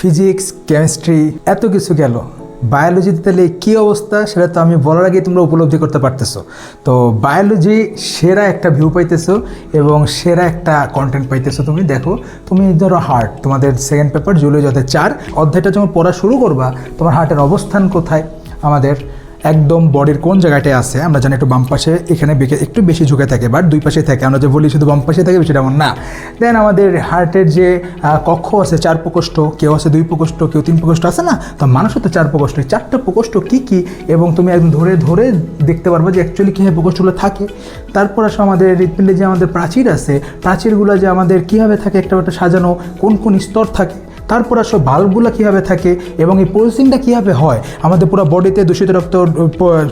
Physics, chemistry এত কিছু গেল, বায়োলজিতে তাহলে কী অবস্থা সেটা তো আমি বলার আগেই তোমরা উপলব্ধি করতে পারতেছো। তো বায়োলজি সেরা একটা ভিউ পাইতেছো এবং সেরা একটা কন্টেন্ট পাইতেছো। তুমি দেখো, তুমি ধরো হার্ট, তোমাদের সেকেন্ড পেপার জুলজি 4 অধ্যায়টা যখন পড়া শুরু করবা, তোমার হার্টের অবস্থান কোথায়, আমাদের একদম বডির কোন জায়গাটায় আছে। আমরা জানি একটু বাম পাশে, এখানে একটু বেশি ঝুঁকে থাকে, বাট দুই পাশে থাকে। আমরা যে বলি শুধু বাম পাশে থাকে, সেটা এমন না। দেন আমাদের হার্টের যে কক্ষ আছে 4 প্রকোষ্ঠ, কেউ আছে 2 প্রকোষ্ঠ, কেউ 3 প্রকোষ্ঠ আছে না, তো মানুষও তো 4 প্রকোষ্ঠ। 4টা প্রকোষ্ঠ কী কী, এবং তুমি একদম ধরে ধরে দেখতে পারবে যে অ্যাকচুয়ালি কীভাবে প্রকোষ্ঠগুলো থাকে। তারপর আসো আমাদের হৃৎপিণ্ডে যে আমাদের প্রাচীর আছে, প্রাচীরগুলো যে আমাদের কীভাবে থাকে, একটা একটা সাজানো, কোন কোন স্তর থাকে। তারপর আসলে বাল্বগুলো কীভাবে থাকে এবং এই প্রসেসিংটা কীভাবে হয়। আমাদের পুরো বডিতে দূষিত রক্ত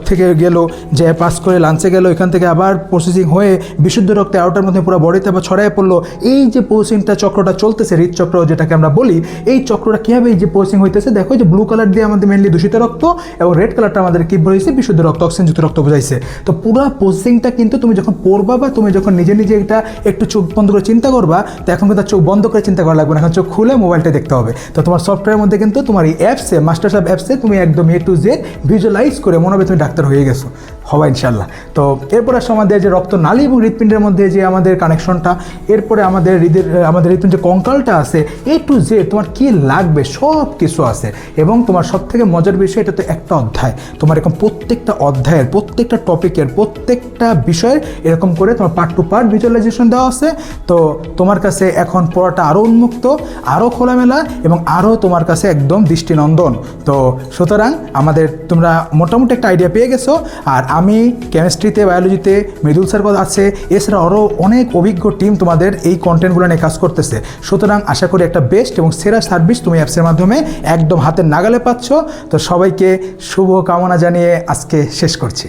থেকে গেল, যে পাস করে লাঞ্চে গেল, এখান থেকে আবার প্রসেসিং হয়ে বিশুদ্ধ রক্তে আউটার মধ্যে পুরো বডিতে আবার ছড়ায় পড়লো। এই যে প্রসেসিংটা চক্রটা চলতেছে, হৃদচক্র যেটাকে আমরা বলি, এই চক্রটা কীভাবে এই যে প্রসেসিং হইতেছে, দেখো যে ব্লু কালার দিয়ে আমাদের মেনলি দূষিত রক্ত এবং রেড কালারটা আমাদের কী বোঝাইছে, বিশুদ্ধ রক্ত, অক্সিজেনযুক্ত রক্ত বোঝাইছে। তো পুরো প্রসেসিংটা কিন্তু তুমি যখন পড়বা বা তুমি যখন নিজে নিজে এটা একটু চোখ বন্ধ করে চিন্তা করবা, তো এখন কিন্তু চোখ বন্ধ করে চিন্তা করা লাগবে না, এখন চোখ খুলে মোবাইলটা দেখতে হবে। তো তোমার সফটওয়্যারের মধ্যে কিন্তু তোমার এই অ্যাপসে, মাস্টারশাপ অ্যাপসে তুমি একদম A to Z ভিজুয়ালাইজ করে মনে হবে তুমি ডাক্তার হয়ে গেছো, হবা ইনশাল্লাহ। তো এরপর আসলে আমাদের যে রক্তনালী এবং হৃৎপিণ্ডের মধ্যে যে আমাদের কানেকশনটা, এরপরে আমাদের হৃৎপিণ্ডের যে কঙ্কালটা আছে, A to Z তোমার কী লাগবে সব কিছু আছে। এবং তোমার সব থেকে মজার বিষয়, এটা তো একটা অধ্যায়, তোমার এরকম প্রত্যেকটা অধ্যায়ের, প্রত্যেকটা টপিকের, প্রত্যেকটা বিষয়ের এরকম করে তোমার পার্ট টু পার্ট ভিজুয়ালাইজেশন দেওয়া আছে। তো তোমার কাছে এখন পড়াটা আরও উন্মুক্ত, আরও খোলামেলা এবং আরও তোমার কাছে একদম দৃষ্টিনন্দন। তো সুতরাং তোমরা মোটামুটি একটা আইডিয়া পেয়ে গেছো। আর আমি কেমিস্ট্রিতে, বায়োলজিতে মৃদুল স্যার আছে, এছাড়া আরও অনেক অভিজ্ঞ টিম তোমাদের এই কন্টেন্টগুলো নিয়ে কাজ করতেছে। সুতরাং আশা করি একটা বেস্ট এবং সেরা সার্ভিস তুমি অ্যাপসের মাধ্যমে একদম হাতের নাগালে পাচ্ছ। তো সবাইকে শুভ কামনা জানিয়ে আজকে শেষ করছি।